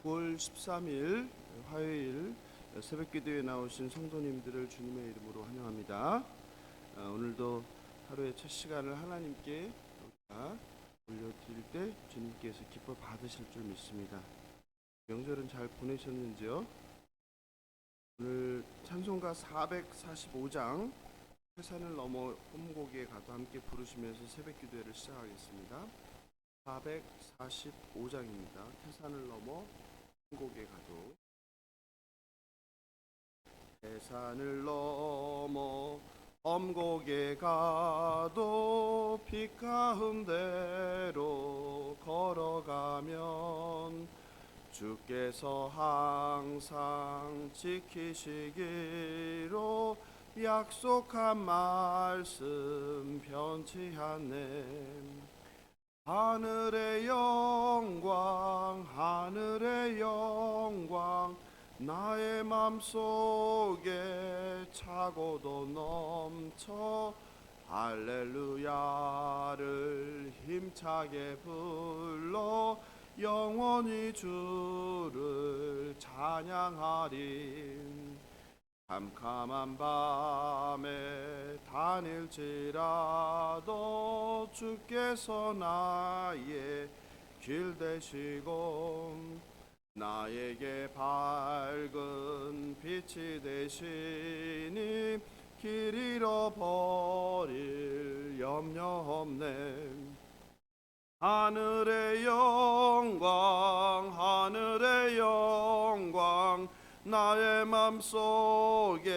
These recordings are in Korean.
9월 13일 화요일 새벽기도에 나오신 성도님들을 주님의 이름으로 환영합니다. 오늘도 하루의 첫 시간을 하나님께 우리가 올려드릴 때 주님께서 기뻐 받으실 줄 믿습니다. 명절은 잘 보내셨는지요? 오늘 찬송가 445장 회산을 넘어 홈곡에 가도 함께 부르시면서 새벽기도회를 시작하겠습니다. 445장입니다. 태산을 넘어 홈곡에 가도. 태산을 넘어 험곡에 가도 빛 가운데로 걸어가면 주께서 항상 지키시기로 약속한 말씀 변치 않네. 하늘의 영광 하늘의 영광 나의 맘속에 차고도 넘쳐 할렐루야를 힘차게 불러 영원히 주를 찬양하리. 캄캄한 밤에 다닐지라도 주께서 나의 길 되시고 나에게 밝은 빛이 되시니 길 잃어버릴 염려 없네. 하늘의 영광 하늘의 영광 나의 맘속에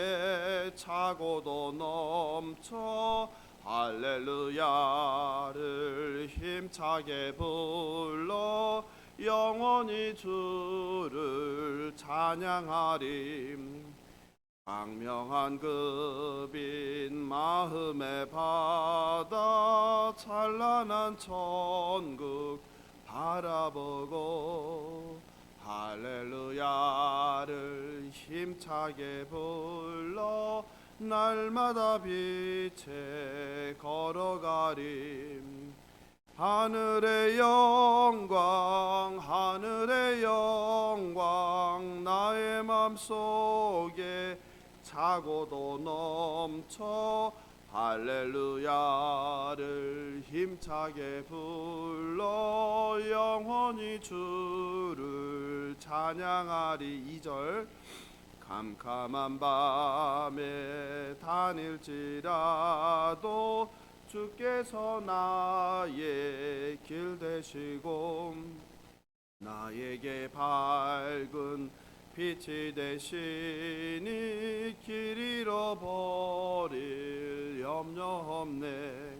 차고도 넘쳐 할렐루야를 힘차게 불러 영원히 주를 찬양하리. 광명한 그 빛 마음의 바다 찬란한 천국 바라보고 할렐루야를 힘차게 불러 날마다 빛에 걸어가리. 하늘의 영광 하늘의 영광 나의 맘속에 차고도 넘쳐 할렐루야를 힘차게 불러 영원히 주를 찬양하리. 2절 캄캄한 밤에 다닐지라도 주께서 나의 길 되시고 나에게 밝은 빛이 되시니 길 잃어버릴 염려 없네.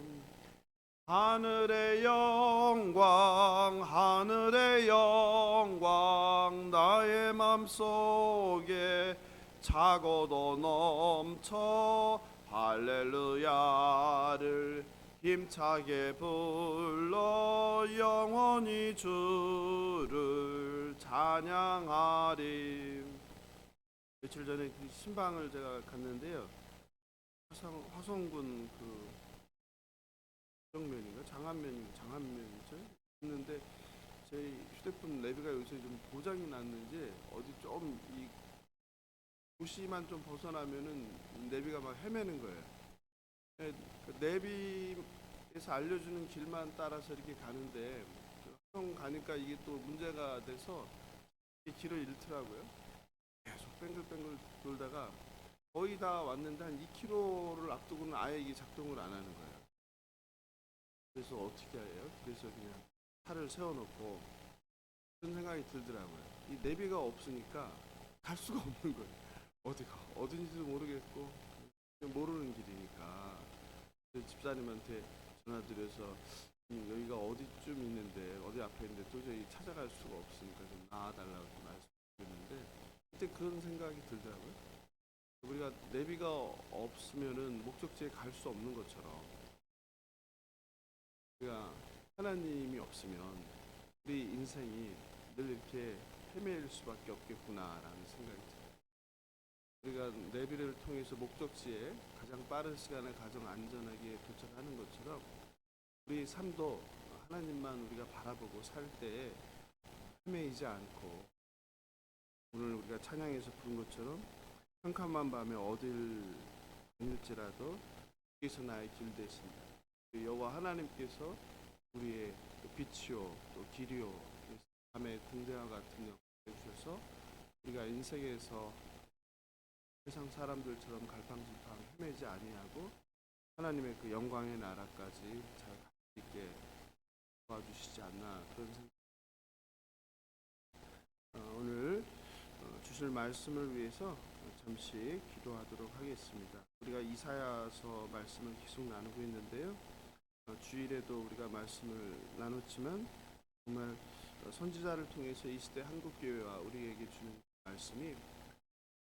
하늘의 영광 하늘의 영광 나의 맘속에 차고도 넘쳐 할렐루야를 힘차게 불러 영원히 주를 찬양하리. 며칠 전에 그 신방을 제가 갔는데요. 화성군 그 정면인가 장안면이죠. 있는데 제 휴대폰 내비가 요새 좀 고장이 났는지 어디 좀 이 도시만 좀 벗어나면은 내비가 막 헤매는 거예요. 그 내비에서 알려주는 길만 따라서 이렇게 가는데 화성 가니까 이게 또 문제가 돼서 길을 잃더라고요. 계속 뱅글뱅글 돌다가 거의 다 왔는데 한 2km를 앞두고는 아예 이게 작동을 안 하는 거예요. 그래서 어떻게 해요? 그래서 그냥 차를 세워놓고 그런 생각이 들더라고요. 이 내비가 없으니까 갈 수가 없는 거예요. 어디가 어딘지도 모르겠고 모르는 길이니까. 그래서 집사님한테 전화드려서 여기가 어디쯤 있는데 어디 앞에 있는데 도저히 찾아갈 수가 없으니까 좀 나와달라고 말씀드렸는데 그때 그런 생각이 들더라고요. 우리가 내비가 없으면은 목적지에 갈 수 없는 것처럼 우리가 하나님이 없으면 우리 인생이 늘 이렇게 헤매일 수밖에 없겠구나라는 생각이 들어요. 우리가 내비를 통해서 목적지에 가장 빠른 시간에 가장 안전하게 도착하는 것처럼 우리 삶도 하나님만 우리가 바라보고 살 때에 헤매이지 않고 오늘 우리가 찬양에서 부른 것처럼 캄캄한 밤에 어딜 다닐지라도 주께서 나의 길 되신다. 여호와 하나님께서 우리의 빛이요 또 길이요 밤의 등대와 같은 역할을 주셔서 우리가 인생에서 세상 사람들처럼 갈팡질팡 헤매지 아니하고 하나님의 그 영광의 나라까지 잘 갈 수 있게 도와주시지 않나 그런 생각. 오늘 주실 말씀을 위해서 잠시 기도하도록 하겠습니다. 우리가 이사야서 말씀을 계속 나누고 있는데요. 주일에도 우리가 말씀을 나눴지만 정말 선지자를 통해서 이 시대 한국교회와 우리에게 주는 말씀이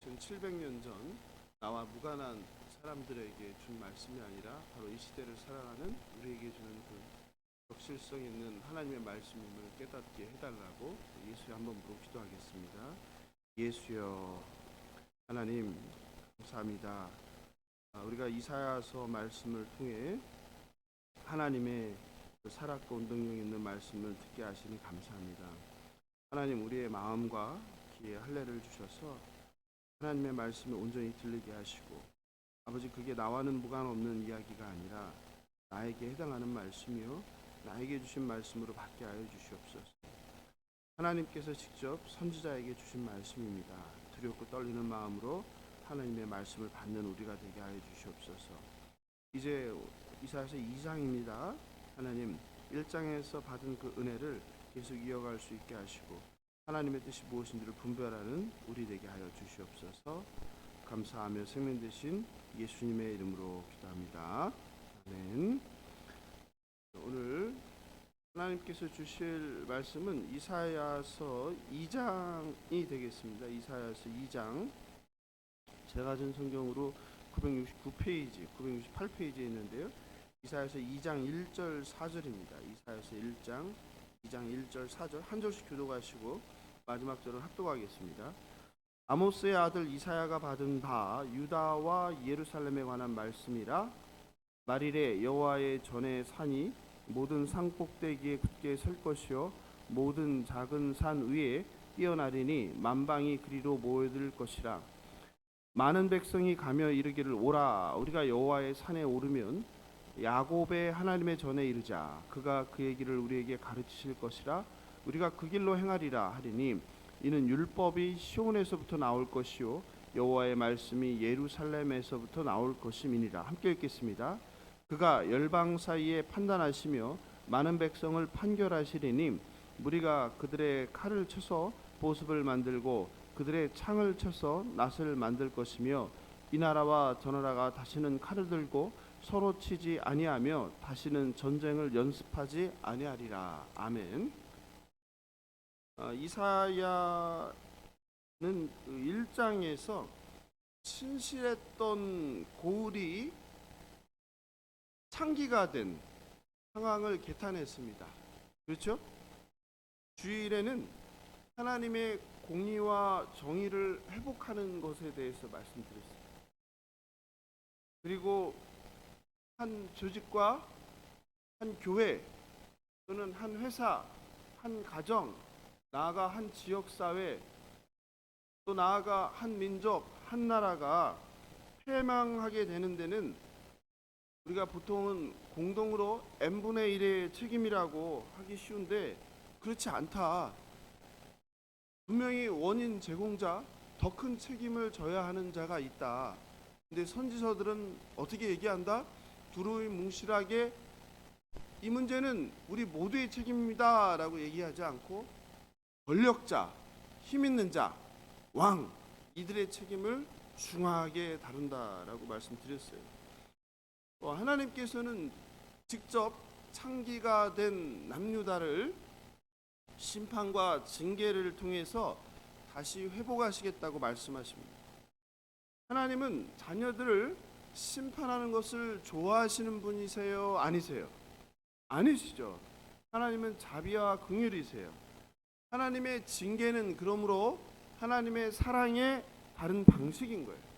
1700년 전 나와 무관한 사람들에게 준 말씀이 아니라 바로 이 시대를 살아가는 우리에게 주는 그 적실성 있는 하나님의 말씀임을 깨닫게 해달라고 예수에 한번 부르고 기도하겠습니다. 예수여, 하나님 감사합니다. 우리가 이사야서 말씀을 통해 하나님의 그 살았고 운동력 있는 말씀을 듣게 하시니 감사합니다. 하나님, 우리의 마음과 귀에 할례를 주셔서 하나님의 말씀을 온전히 들리게 하시고, 아버지, 그게 나와는 무관없는 이야기가 아니라 나에게 해당하는 말씀이요 나에게 주신 말씀으로 받게 하여 주시옵소서. 하나님께서 직접 선지자에게 주신 말씀입니다. 두렵고 떨리는 마음으로 하나님의 말씀을 받는 우리가 되게 하여 주시옵소서. 이제 이사야서 2장입니다. 하나님, 1장에서 받은 그 은혜를 계속 이어갈 수 있게 하시고 하나님의 뜻이 무엇인지를 분별하는 우리 되게 하여 주시옵소서. 감사하며 생명 되신 예수님의 이름으로 기도합니다. 아멘. 오늘 하나님께서 주실 말씀은 이사야서 2장이 되겠습니다. 이사야서 2장, 제가 가진 성경으로 969페이지, 968페이지에 있는데요. 이사야서 2장 1절 4절입니다. 이사야서 2장 1절 4절 한 절씩 교독하시고 마지막 절은 합독하겠습니다. 아모스의 아들 이사야가 받은 바 유다와 예루살렘에 관한 말씀이라. 말일에 여호와의 전에 산이 모든 산꼭대기에 굳게 설 것이요 모든 작은 산 위에 뛰어나리니 만방이 그리로 모여들 것이라. 많은 백성이 가며 이르기를 오라, 우리가 여호와의 산에 오르면 야곱의 하나님의 전에 이르자. 그가 그의 길을 우리에게 가르치실 것이라. 우리가 그 길로 행하리라 하리니 이는 율법이 시온에서부터 나올 것이요 여호와의 말씀이 예루살렘에서부터 나올 것임이니라. 함께 읽겠습니다. 그가 열방 사이에 판단하시며 많은 백성을 판결하시리니 무리가 그들의 칼을 쳐서 보습을 만들고 그들의 창을 쳐서 낫을 만들 것이며 이 나라와 저 나라가 다시는 칼을 들고 서로 치지 아니하며 다시는 전쟁을 연습하지 아니하리라. 아멘. 이사야는 1장에서 신실했던 고울이 창기가 된 상황을 개탄했습니다. 그렇죠? 주일에는 하나님의 공의와 정의를 회복하는 것에 대해서 말씀드렸습니다. 그리고 한 조직과 한 교회 또는 한 회사, 한 가정, 나아가 한 지역사회, 또 나아가 한 민족, 한 나라가 패망하게 되는 데는 우리가 보통은 공동으로 n분의 1의 책임이라고 하기 쉬운데 그렇지 않다. 분명히 원인 제공자, 더 큰 책임을 져야 하는 자가 있다. 근데 선지서들은 어떻게 얘기한다? 두루뭉실하게 이 문제는 우리 모두의 책임입니다 라고 얘기하지 않고 권력자, 힘 있는 자, 왕, 이들의 책임을 중하게 다룬다라고 말씀드렸어요. 하나님께서는 직접 창기가 된 남유다를 심판과 징계를 통해서 다시 회복하시겠다고 말씀하십니다. 하나님은 자녀들을 심판하는 것을 좋아하시는 분이세요? 아니세요? 아니시죠. 하나님은 자비와 긍휼이세요. 하나님의 징계는 그러므로 하나님의 사랑의 다른 방식인 거예요.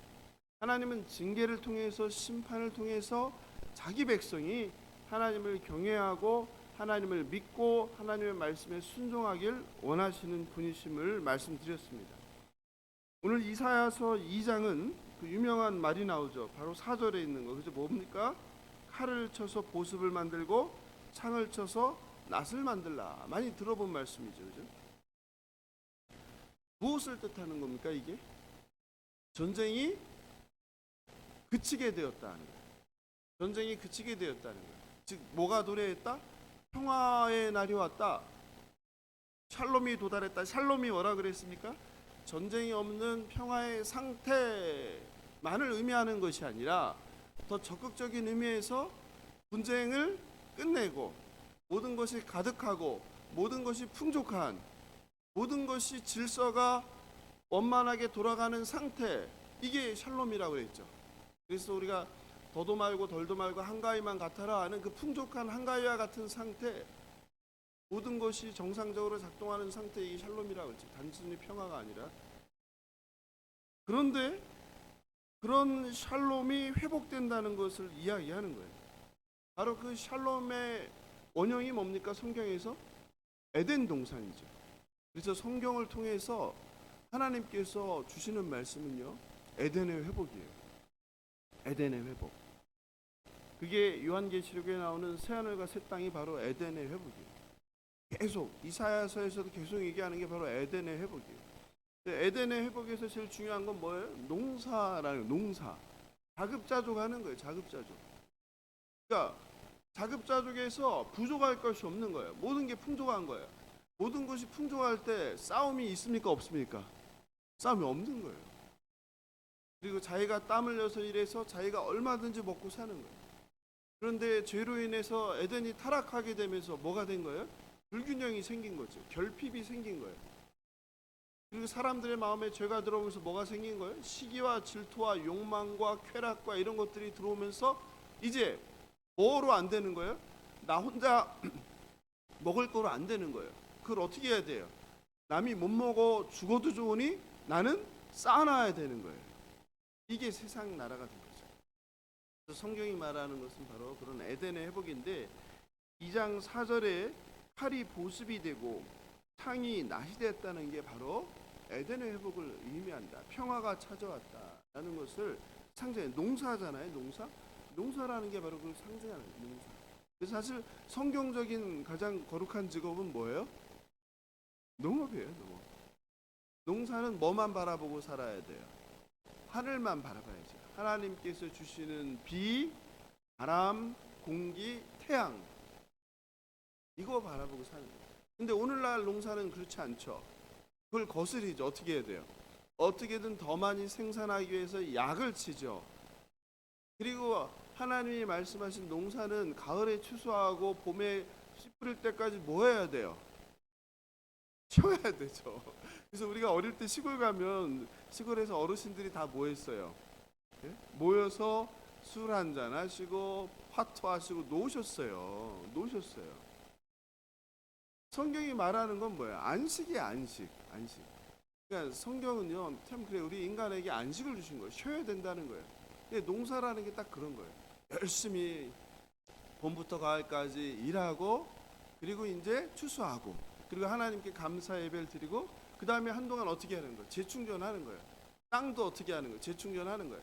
하나님은 징계를 통해서 심판을 통해서 자기 백성이 하나님을 경외하고 하나님을 믿고 하나님의 말씀에 순종하길 원하시는 분이심을 말씀드렸습니다. 오늘 이사야서 2장은 그 유명한 말이 나오죠. 바로 4절에 있는 거. 그죠? 뭡니까? 칼을 쳐서 보습을 만들고 창을 쳐서 낫을 만들라. 많이 들어본 말씀이죠. 그죠? 무엇을 뜻하는 겁니까, 이게? 전쟁이 그치게 되었다는 거예요. 전쟁이 그치게 되었다는 거예요. 즉 뭐가 도래했다? 평화의 날이 왔다. 샬롬이 도달했다. 샬롬이 뭐라 그랬습니까? 전쟁이 없는 평화의 상태만을 의미하는 것이 아니라 더 적극적인 의미에서 분쟁을 끝내고 모든 것이 가득하고 모든 것이 풍족한 모든 것이 질서가 원만하게 돌아가는 상태, 이게 샬롬이라고 했죠. 그래서 우리가 더도 말고 덜도 말고 한가위만 같아라 하는 그 풍족한 한가위와 같은 상태, 모든 것이 정상적으로 작동하는 상태, 이게 샬롬이라고 했죠. 단순히 평화가 아니라. 그런데 그런 샬롬이 회복된다는 것을 이야기하는 거예요. 바로 그 샬롬의 원형이 뭡니까? 성경에서 에덴 동산이죠. 그래서 성경을 통해서 하나님께서 주시는 말씀은요, 에덴의 회복이에요. 에덴의 회복. 그게 요한계시록에 나오는 새하늘과 새 땅이 바로 에덴의 회복이에요. 계속 이사야서에서도 계속 얘기하는 게 바로 에덴의 회복이에요. 에덴의 회복에서 제일 중요한 건 뭐예요? 농사라는, 농사. 자급자족하는 거예요. 자급자족. 그러니까 자급자족에서 부족할 것이 없는 거예요. 모든 게 풍족한 거예요. 모든 것이 풍족할 때 싸움이 있습니까? 없습니까? 싸움이 없는 거예요. 그리고 자기가 땀 흘려서 일해서 자기가 얼마든지 먹고 사는 거예요. 그런데 죄로 인해서 에덴이 타락하게 되면서 뭐가 된 거예요? 불균형이 생긴 거죠. 결핍이 생긴 거예요. 그리고 사람들의 마음에 죄가 들어오면서 뭐가 생긴 거예요? 시기와 질투와 욕망과 쾌락과 이런 것들이 들어오면서 이제 뭐로 안 되는 거예요? 나 혼자 먹을 거로 안 되는 거예요. 그걸 어떻게 해야 돼요? 남이 못 먹어 죽어도 좋으니 나는 쌓아놔야 되는 거예요. 이게 세상 나라가 된 거죠. 그래서 성경이 말하는 것은 바로 그런 에덴의 회복인데 2장 4절에 칼이 보습이 되고 창이 낫이 됐다는 게 바로 에덴의 회복을 의미한다. 평화가 찾아왔다라는 것을 상징해. 농사잖아요. 농사라는 게 바로 그걸 상징하는 거예요. 농사. 그래서 사실 성경적인 가장 거룩한 직업은 뭐예요? 농업이에요. 농업. 농사는 뭐만 바라보고 살아야 돼요? 하늘만 바라봐야죠. 하나님께서 주시는 비, 바람, 공기, 태양, 이거 바라보고 사는 거예요. 근데 오늘날 농사는 그렇지 않죠. 그걸 거스리죠. 어떻게 해야 돼요? 어떻게든 더 많이 생산하기 위해서 약을 치죠. 그리고 하나님이 말씀하신 농사는 가을에 추수하고 봄에 씨 뿌릴 때까지 뭐 해야 돼요? 쉬어야 되죠. 그래서 우리가 어릴 때 시골 가면 시골에서 어르신들이 다 뭐 했어요? 예? 모여서 술 한잔 하시고 화투하시고 노셨어요. 성경이 말하는 건 뭐예요? 안식이에요. 안식. 그러니까 성경은요, 참 그래, 우리 인간에게 안식을 주신 거예요. 쉬어야 된다는 거예요. 근데 농사라는 게 딱 그런 거예요. 열심히 봄부터 가을까지 일하고, 그리고 이제 추수하고, 그리고 하나님께 감사 예배를 드리고, 그 다음에 한동안 어떻게 하는 거예요? 재충전하는 거예요. 땅도 어떻게 하는 거예요? 재충전하는 거예요.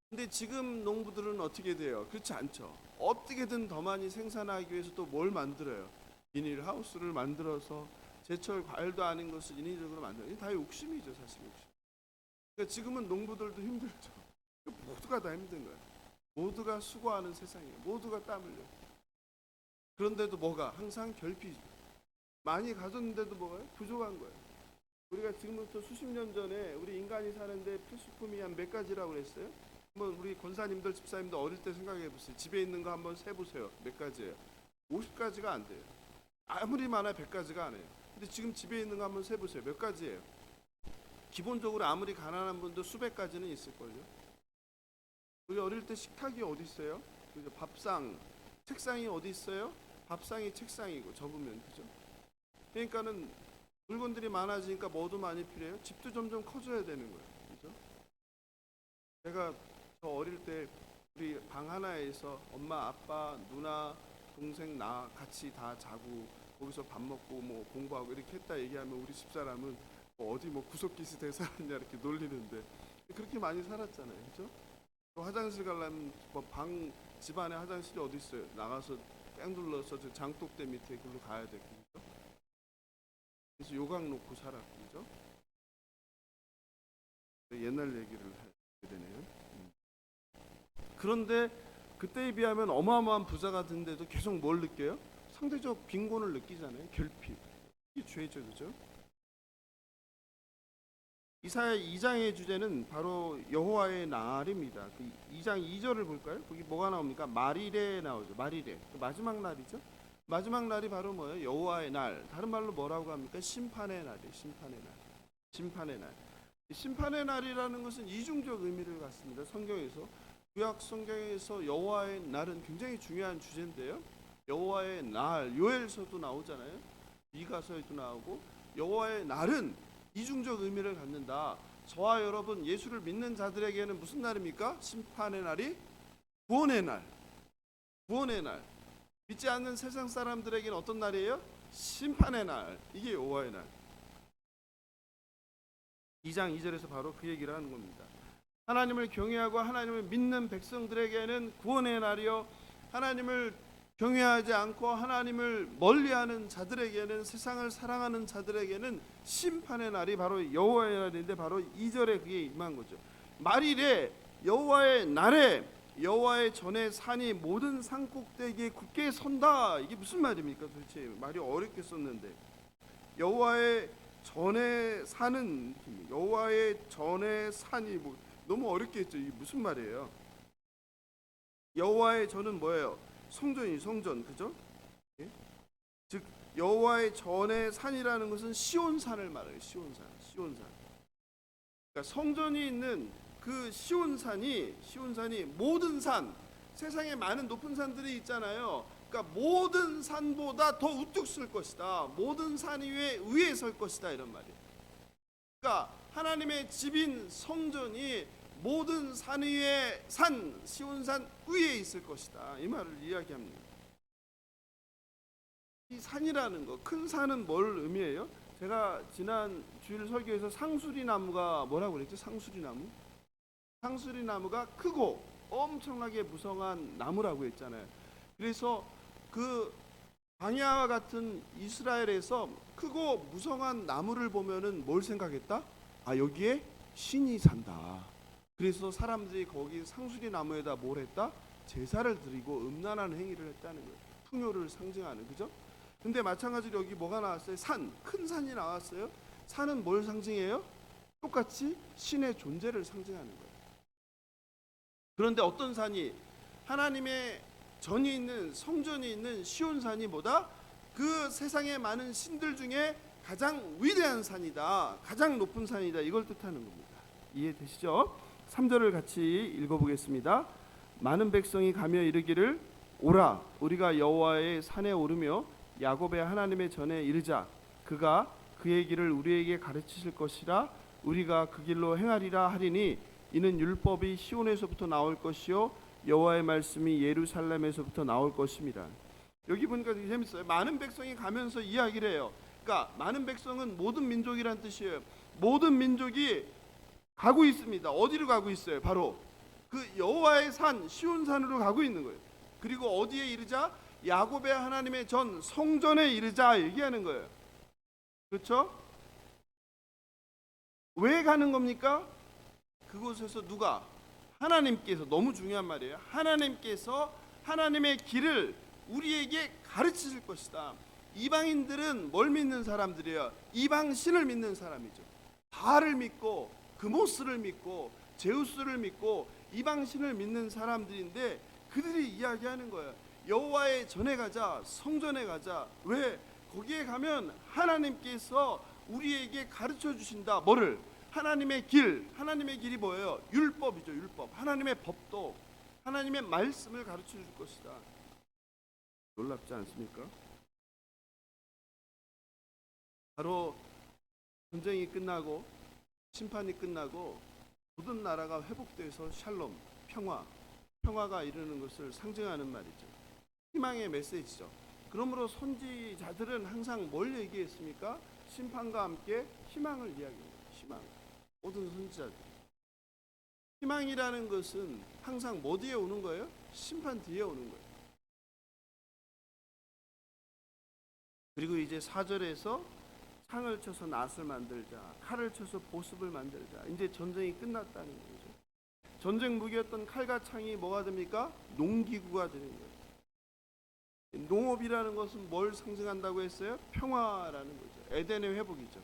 근데 지금 농부들은 어떻게 돼요? 그렇지 않죠. 어떻게든 더 많이 생산하기 위해서 또 뭘 만들어요? 비닐하우스를 만들어서 제철 과일도 아닌 것을 인위적으로 만들어요. 이게 다 욕심이죠, 사실 욕심. 그러니까 지금은 농부들도 힘들죠. 모두가 다 힘든 거예요. 모두가 수고하는 세상이에요. 모두가 땀 흘려요. 그런데도 뭐가? 항상 결핍이죠. 많이 가졌는데도 뭐가요? 부족한 거예요. 우리가 지금부터 수십 년 전에 우리 인간이 사는데 필수품이 한 몇 가지라고 그랬어요? 한번 우리 권사님들, 집사님들 어릴 때 생각해 보세요. 집에 있는 거 한번 세보세요. 몇 가지예요? 50가지가 안 돼요. 아무리 많아야 100가지가 안 해요. 근데 지금 집에 있는 거 한번 세보세요. 몇 가지예요? 기본적으로 아무리 가난한 분도 수백 가지는 있을걸요. 우리 어릴 때 식탁이 어디 있어요? 그죠? 밥상, 책상이 어디 있어요? 밥상이 책상이고 접으면, 그죠? 그러니까는 물건들이 많아지니까 뭐도 많이 필요해요. 집도 점점 커져야 되는 거예요. 그죠? 제가 저 어릴 때 우리 방 하나에서 엄마, 아빠, 누나, 동생, 나 같이 다 자고 거기서 밥 먹고 뭐 공부하고 이렇게 했다 얘기하면 우리 집사람은 어디 뭐 구석기시 대사하느냐 이렇게 놀리는데 그렇게 많이 살았잖아요, 그렇죠? 또 화장실 가려면 뭐방 집안에 화장실이 어디 있어요? 나가서 뺑 둘러서 저 장독대 밑에 글로 가야 돼, 그죠? 그래서 요강 놓고 살았고, 그죠? 옛날 얘기를 하게 되네요. 그런데 그때에 비하면 어마어마한 부자가 된데도 계속 뭘 느껴요? 상대적 빈곤을 느끼잖아요. 결핍. 이게 죄죠, 그죠? 이사야 2장의 주제는 바로 여호와의 날입니다. 그 2장 2절을 볼까요? 거기 뭐가 나옵니까? 말일에 나오죠. 말일에. 그 마지막 날이죠. 마지막 날이 바로 뭐예요? 여호와의 날. 다른 말로 뭐라고 합니까? 심판의 날이에요. 심판의 날. 심판의 날. 심판의 날이라는 것은 이중적 의미를 갖습니다. 성경에서 구약 성경에서 여호와의 날은 굉장히 중요한 주제인데요. 여호와의 날 요엘서도 나오잖아요. 미가서에도 나오고 여호와의 날은 이중적 의미를 갖는다. 저와 여러분 예수를 믿는 자들에게는 무슨 날입니까? 심판의 날이 구원의 날. 구원의 날. 믿지 않는 세상 사람들에게는 어떤 날이에요? 심판의 날. 이게 여호와의 날. 2장 2절에서 바로 그 얘기를 하는 겁니다. 하나님을 경외하고 하나님을 믿는 백성들에게는 구원의 날이요, 하나님을 경외하지 않고 하나님을 멀리하는 자들에게는, 세상을 사랑하는 자들에게는 심판의 날이 바로 여호와의 날인데, 바로 2절에 그게 임한 거죠. 말일에 여호와의 날에 여호와의 전에 산이 모든 산 꼭대기에 굳게 선다. 이게 무슨 말입니까? 도대체 말이 어렵게 썼는데, 여호와의 전에 산은, 여호와의 전에 산이 뭐 너무 어렵게 했죠. 이게 무슨 말이에요? 여호와의 전은 뭐예요? 성전이 성전, 그죠? 예? 즉 여호와의 전의 산이라는 것은 시온산을 말해요. 시온산. 그러니까 성전이 있는 그 시온산이 모든 산, 세상에 많은 높은 산들이 있잖아요. 그러니까 모든 산보다 더 우뚝 설 것이다. 모든 산 위에 설 것이다, 이런 말이에요. 그러니까 하나님의 집인 성전이 모든 산 위에 시온산 위에 있을 것이다, 이 말을 이야기합니다. 이 산이라는 거, 큰 산은 뭘 의미해요? 제가 지난 주일 설교에서 상수리 나무가 뭐라고 그랬죠? 상수리 나무가 크고 엄청나게 무성한 나무라고 했잖아요. 그래서 그 광야와 같은 이스라엘에서 크고 무성한 나무를 보면은 뭘 생각했다? 아, 여기에 신이 산다. 그래서 사람들이 거기 상수리 나무에다 뭘 했다? 제사를 드리고 음란한 행위를 했다는 거예요. 풍요를 상징하는, 그죠? 근데 마찬가지로 여기 뭐가 나왔어요? 큰 산이 나왔어요. 산은 뭘 상징해요? 똑같이 신의 존재를 상징하는 거예요. 그런데 어떤 산이, 하나님의 전이 있는 성전이 있는 시온산이 뭐다? 그 세상에 많은 신들 중에 가장 위대한 산이다, 가장 높은 산이다, 이걸 뜻하는 겁니다. 이해되시죠? 3절을 같이 읽어보겠습니다. 많은 백성이 가며 이르기를, 오라, 우리가 여호와의 산에 오르며 야곱의 하나님의 전에 이르자. 그가 그의 길을 우리에게 가르치실 것이라. 우리가 그 길로 행하리라 하리니, 이는 율법이 시온에서부터 나올 것이요 여호와의 말씀이 예루살렘에서부터 나올 것입니다. 여기 보니까 되게 재밌어요. 많은 백성이 가면서 이야기를 해요. 그러니까 많은 백성은 모든 민족이란 뜻이에요. 모든 민족이 가고 있습니다. 어디로 가고 있어요? 바로 그 여호와의 산 시온산으로 가고 있는 거예요. 그리고 어디에 이르자? 야곱의 하나님의 전 성전에 이르자 얘기하는 거예요. 그렇죠? 왜 가는 겁니까? 그곳에서 누가? 하나님께서, 너무 중요한 말이에요. 하나님께서 하나님의 길을 우리에게 가르치실 것이다. 이방인들은 뭘 믿는 사람들이에요? 이방신을 믿는 사람이죠. 바알을 믿고 그모스를 믿고 제우스를 믿고 이방신을 믿는 사람들인데, 그들이 이야기하는 거예요. 여호와의 전에 가자, 성전에 가자. 왜? 거기에 가면 하나님께서 우리에게 가르쳐 주신다. 뭐를? 하나님의 길. 하나님의 길이 뭐예요? 율법이죠. 율법. 하나님의 법도, 하나님의 말씀을 가르쳐 줄 것이다. 놀랍지 않습니까? 바로 전쟁이 끝나고 심판이 끝나고 모든 나라가 회복돼서 샬롬, 평화가 이르는 것을 상징하는 말이죠. 희망의 메시지죠. 그러므로 선지자들은 항상 뭘 얘기했습니까? 심판과 함께 희망을 이야기합니다. 희망. 모든 선지자들. 희망이라는 것은 항상 뭐 뒤에 오는 거예요? 심판 뒤에 오는 거예요. 그리고 이제 4절에서 창을 쳐서 낫을 만들자, 칼을 쳐서 보습을 만들자. 이제 전쟁이 끝났다는 거죠. 전쟁 무기였던 칼과 창이 뭐가 됩니까? 농기구가 되는 거예요. 농업이라는 것은 뭘 상징한다고 했어요? 평화라는 거죠. 에덴의 회복이죠.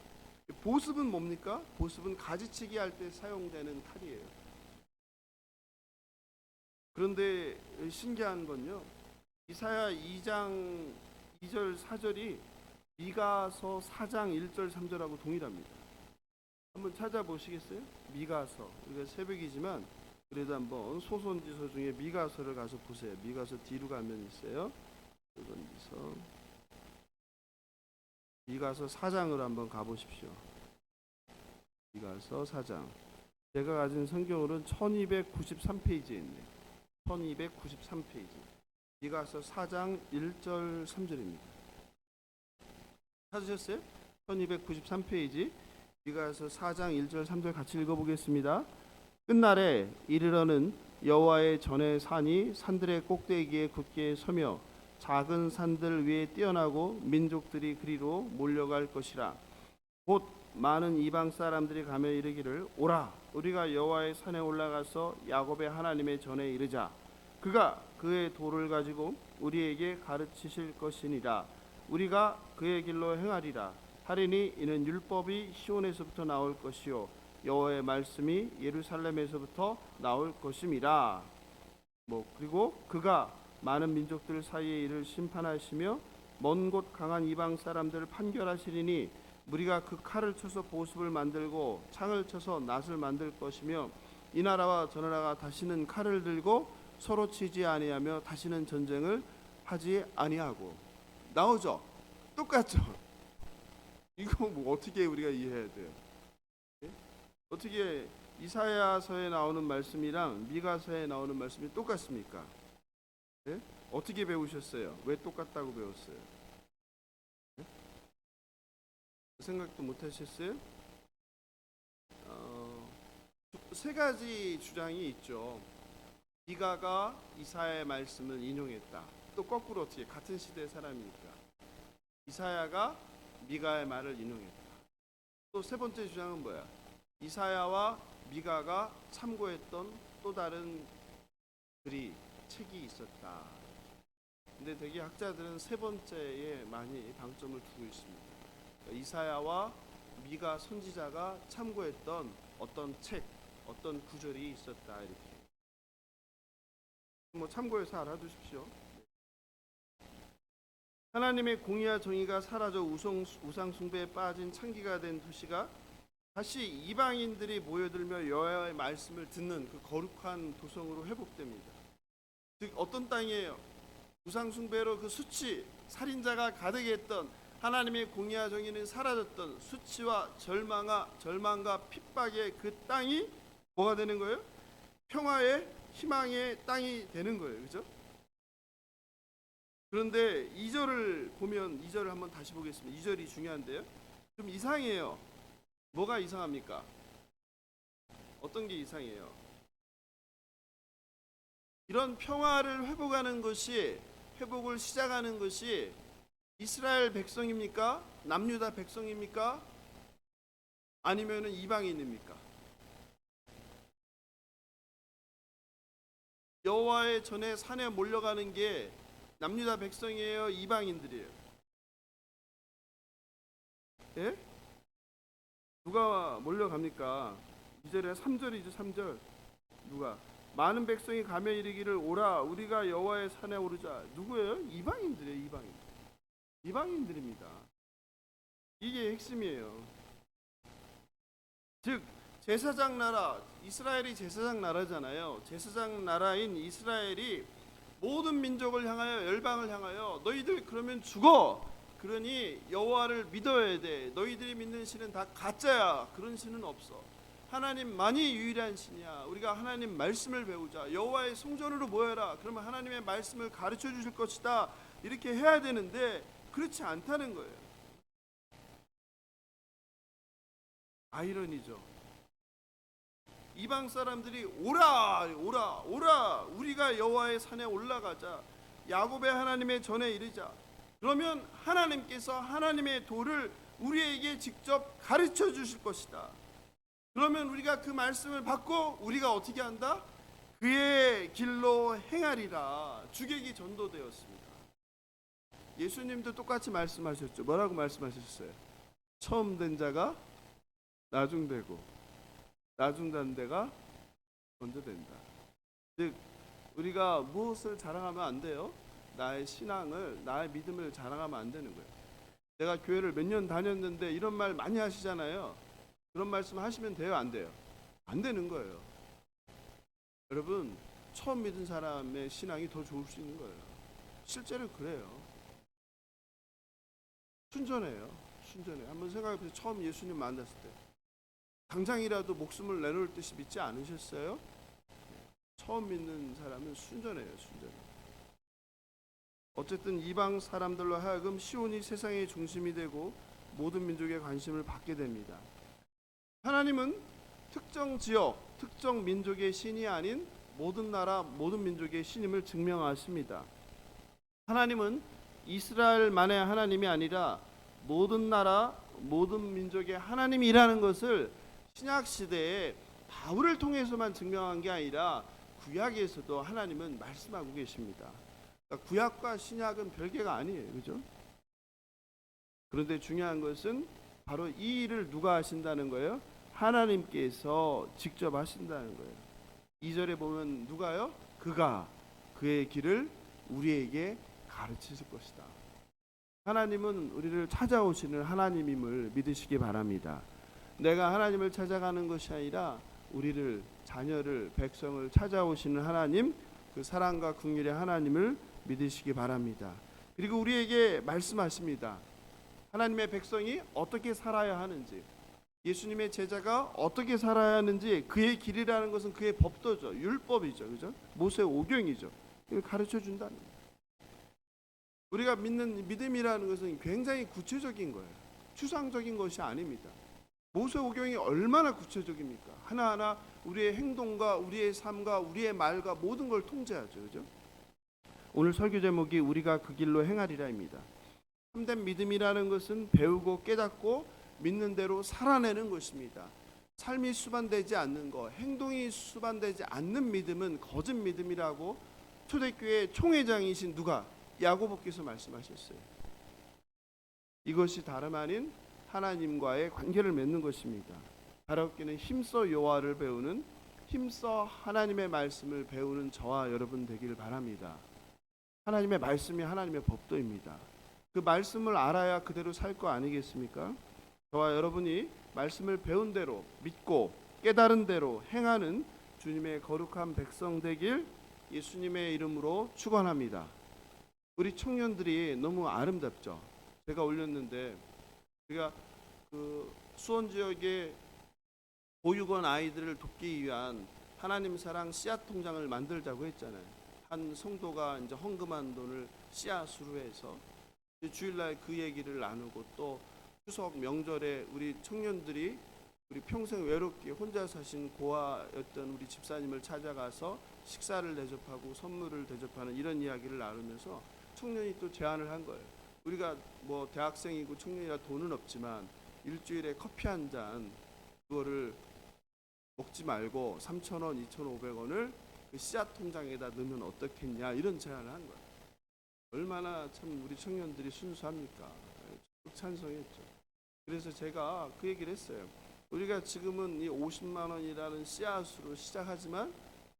보습은 뭡니까? 보습은 가지치기 할 때 사용되는 칼이에요. 그런데 신기한 건요, 이사야 2장 2절 4절이 미가서 4장 1절 3절하고 동일합니다. 한번 찾아보시겠어요? 미가서. 우리가 새벽이지만 그래도 한번 소선지서 중에 미가서를 가서 보세요. 미가서 뒤로 가면 있어요. 소선지서 미가서 4장으로 한번 가보십시오. 미가서 4장. 제가 가진 성경으로는 1293페이지에 있네요. 1293페이지. 미가서 4장 1절 3절입니다. 찾으셨어요? 1293페이지 미가서 4장 1절 3절 같이 읽어보겠습니다. 끝날에 이르러는 여호와의 전의 산이 산들의 꼭대기에 굳게 서며 작은 산들 위에 뛰어나고 민족들이 그리로 몰려갈 것이라. 곧 많은 이방 사람들이 가며 이르기를 오라 우리가 여호와의 산에 올라가서 야곱의 하나님의 전에 이르자. 그가 그의 도를 가지고 우리에게 가르치실 것이니라. 우리가 그의 길로 행하리라 하리니 이는 율법이 시온에서부터 나올 것이요 여호와의 말씀이 예루살렘에서부터 나올 것임이라. 그리고 그가 많은 민족들 사이에 이를 심판하시며 먼 곳 강한 이방 사람들을 판결하시리니 우리가 그 칼을 쳐서 보습을 만들고 창을 쳐서 낫을 만들 것이며 이 나라와 저 나라가 다시는 칼을 들고 서로 치지 아니하며 다시는 전쟁을 하지 아니하고. 나오죠? 똑같죠? 이거 어떻게 우리가 이해해야 돼요? 예? 어떻게 이사야서에 나오는 말씀이랑 미가서에 나오는 말씀이 똑같습니까? 예? 어떻게 배우셨어요? 왜 똑같다고 배웠어요? 예? 생각도 못 하셨어요? 세 가지 주장이 있죠. 미가가 이사야의 말씀을 인용했다. 또 거꾸로 어떻게 같은 시대의 사람이니까 이사야가 미가의 말을 인용했다. 또 세 번째 주장은 뭐야? 이사야와 미가가 참고했던 또 다른 책이 있었다. 근데 되게 학자들은 세 번째에 많이 방점을 두고 있습니다. 이사야와 미가 선지자가 참고했던 어떤 책, 어떤 구절이 있었다. 이렇게 참고해서 알아두십시오. 하나님의 공의와 정의가 사라져 우상 숭배에 빠진 창기가 된 도시가 다시 이방인들이 모여들며 여호와의 말씀을 듣는 그 거룩한 도성으로 회복됩니다. 즉 어떤 땅이에요? 우상 숭배로 그 수치, 살인자가 가득했던 하나님의 공의와 정의는 사라졌던 수치와 절망과 핍박의 그 땅이 뭐가 되는 거예요? 평화의 희망의 땅이 되는 거예요. 그렇죠? 그런데 2절을 보면 2절을 한번 다시 보겠습니다. 2절이 중요한데요. 좀 이상해요. 뭐가 이상합니까? 어떤 게 이상해요? 이런 평화를 회복을 시작하는 것이 이스라엘 백성입니까? 남유다 백성입니까? 아니면은 이방인입니까? 여호와의 전에 산에 몰려가는 게 남유다 백성이에요? 이방인들이에요? 예? 누가 몰려갑니까? 2절에 3절이죠. 3절. 누가? 많은 백성이 가며 이르기를 오라 우리가 여호와의 산에 오르자. 누구예요? 이방인들이에요. 이방인들입니다. 이게 핵심이에요. 즉 제사장 나라, 이스라엘이 제사장 나라잖아요. 제사장 나라인 이스라엘이 모든 민족을 향하여 열방을 향하여 너희들 그러면 죽어. 그러니 여호와를 믿어야 돼. 너희들이 믿는 신은 다 가짜야. 그런 신은 없어. 하나님만이 유일한 신이야. 우리가 하나님 말씀을 배우자. 여호와의 성전으로 모여라. 그러면 하나님의 말씀을 가르쳐 주실 것이다. 이렇게 해야 되는데 그렇지 않다는 거예요. 아이러니죠. 이방 사람들이 오라 오라 오라, 우리가 여호와의 산에 올라가자, 야곱의 하나님의 전에 이르자. 그러면 하나님께서 하나님의 도를 우리에게 직접 가르쳐 주실 것이다. 그러면 우리가 그 말씀을 받고 우리가 어떻게 한다? 그의 길로 행하리라. 주객이 전도되었습니다. 예수님도 똑같이 말씀하셨죠. 뭐라고 말씀하셨어요? 처음 된 자가 나중되고 나중된 데가 먼저 된다. 즉 우리가 무엇을 자랑하면 안 돼요? 나의 신앙을, 나의 믿음을 자랑하면 안 되는 거예요. 내가 교회를 몇 년 다녔는데 이런 말 많이 하시잖아요. 그런 말씀 하시면 돼요? 안 돼요? 안 되는 거예요. 여러분, 처음 믿은 사람의 신앙이 더 좋을 수 있는 거예요. 실제로 그래요. 순전해요. 순전해요. 한번 생각해 보세요. 처음 예수님 만났을 때 당장이라도 목숨을 내놓을 듯이 믿지 않으셨어요? 처음 믿는 사람은 순전해요. 순전해요. 어쨌든 이방 사람들로 하여금 시온이 세상의 중심이 되고 모든 민족의 관심을 받게 됩니다. 하나님은 특정 지역, 특정 민족의 신이 아닌 모든 나라, 모든 민족의 신임을 증명하십니다. 하나님은 이스라엘만의 하나님이 아니라 모든 나라, 모든 민족의 하나님이라는 것을 신약 시대에 바울을 통해서만 증명한 게 아니라 구약에서도 하나님은 말씀하고 계십니다. 그러니까 구약과 신약은 별개가 아니에요. 그죠? 그런데 중요한 것은 바로 이 일을 누가 하신다는 거예요? 하나님께서 직접 하신다는 거예요. 2절에 보면 누가요? 그가 그의 길을 우리에게 가르치실 것이다. 하나님은 우리를 찾아오시는 하나님임을 믿으시기 바랍니다. 내가 하나님을 찾아가는 것이 아니라 우리를, 자녀를, 백성을 찾아오시는 하나님, 그 사랑과 긍휼의 하나님을 믿으시기 바랍니다. 그리고 우리에게 말씀하십니다. 하나님의 백성이 어떻게 살아야 하는지, 예수님의 제자가 어떻게 살아야 하는지, 그의 길이라는 것은 그의 법도죠. 율법이죠. 그죠? 모세 오경이죠. 이걸 가르쳐 준다는 거예요. 우리가 믿는 믿음이라는 것은 굉장히 구체적인 거예요. 추상적인 것이 아닙니다. 모세 오경이 얼마나 구체적입니까? 하나하나 우리의 행동과 우리의 삶과 우리의 말과 모든 걸 통제하죠. 그죠? 오늘 설교 제목이 우리가 그 길로 행하리라입니다. 참된 믿음이라는 것은 배우고 깨닫고 믿는 대로 살아내는 것입니다. 삶이 수반되지 않는 것, 행동이 수반되지 않는 믿음은 거짓 믿음이라고 초대교회 총회장이신 누가? 야고보께서 말씀하셨어요. 이것이 다름 아닌 하나님과의 관계를 맺는 것입니다. 바라옵기는 힘써 여호와를 배우는, 힘써 하나님의 말씀을 배우는 저와 여러분 되기를 바랍니다. 하나님의 말씀이 하나님의 법도입니다. 그 말씀을 알아야 그대로 살 거 아니겠습니까? 저와 여러분이 말씀을 배운 대로 믿고 깨달은 대로 행하는 주님의 거룩한 백성 되길 예수님의 이름으로 축원합니다. 우리 청년들이 너무 아름답죠. 제가 올렸는데, 제가 그 수원 지역의 보육원 아이들을 돕기 위한 하나님 사랑 씨앗 통장을 만들자고 했잖아요. 한 성도가 이제 헌금한 돈을 씨앗으로 해서 주일날 그 얘기를 나누고, 또 추석 명절에 우리 청년들이 우리 평생 외롭게 혼자 사신 고아였던 우리 집사님을 찾아가서 식사를 대접하고 선물을 대접하는 이런 이야기를 나누면서 청년이 또 제안을 한 거예요. 우리가 뭐 대학생이고 청년이라 돈은 없지만 일주일에 커피 한 잔 그거를 먹지 말고 3,000원, 2,500원을 그 씨앗 통장에다 넣으면 어떻겠냐, 이런 제안을 한 거예요. 얼마나 참 우리 청년들이 순수합니까? 찬성했죠. 그래서 제가 그 얘기를 했어요. 우리가 지금은 이 50만 원이라는 씨앗으로 시작하지만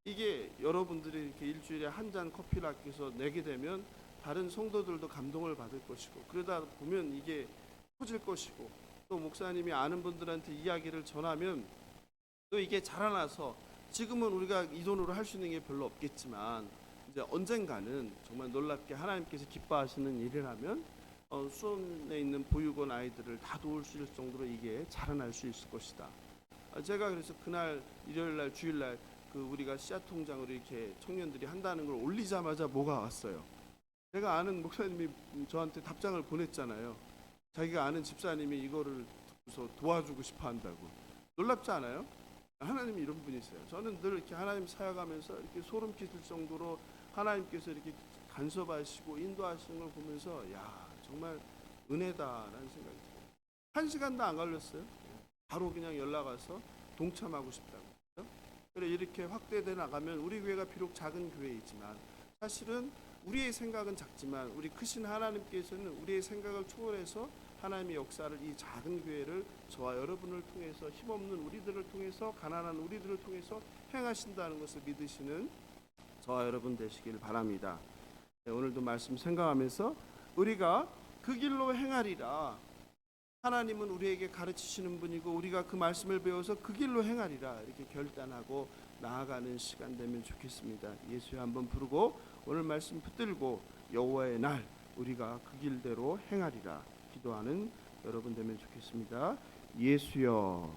이게 여러분들이 이렇게 일주일에 한 잔 커피를 아껴서 내게 되면 다른 성도들도 감동을 받을 것이고, 그러다 보면 이게 커질 것이고, 또 목사님이 아는 분들한테 이야기를 전하면 또 이게 자라나서, 지금은 우리가 이 돈으로 할 수 있는 게 별로 없겠지만 이제 언젠가는 정말 놀랍게 하나님께서 기뻐하시는 일이라면 수원에 있는 보육원 아이들을 다 도울 수 있을 정도로 이게 자라날 수 있을 것이다. 제가 그래서 그날 일요일날 주일날 그 우리가 씨앗 통장으로 이렇게 청년들이 한다는 걸 올리자마자 뭐가 왔어요. 제가 아는 목사님이 저한테 답장을 보냈잖아요. 자기가 아는 집사님이 이거를 듣고서 도와주고 싶어 한다고. 놀랍지 않아요? 하나님이 이런 분이세요. 저는 늘 이렇게 하나님 사역하면서 이렇게 소름 끼칠 정도로 하나님께서 이렇게 간섭하시고 인도하시는 걸 보면서 야, 정말 은혜다라는 생각이 들어요. 한 시간도 안 걸렸어요. 바로 그냥 연락 와서 동참하고 싶다고. 그래 이렇게 확대돼 나가면 우리 교회가 비록 작은 교회이지만 사실은 우리의 생각은 작지만 우리 크신 하나님께서는 우리의 생각을 초월해서 하나님의 역사를 이 작은 교회를 저와 여러분을 통해서 힘없는 우리들을 통해서 가난한 우리들을 통해서 행하신다는 것을 믿으시는 저와 여러분 되시길 바랍니다. 네, 오늘도 말씀 생각하면서 우리가 그 길로 행하리라. 하나님은 우리에게 가르치시는 분이고 우리가 그 말씀을 배워서 그 길로 행하리라 이렇게 결단하고 나아가는 시간 되면 좋겠습니다. 예수여 한번 부르고 오늘 말씀 붙들고 여호와의 날 우리가 그 길대로 행하리라 기도하는 여러분 되면 좋겠습니다. 예수여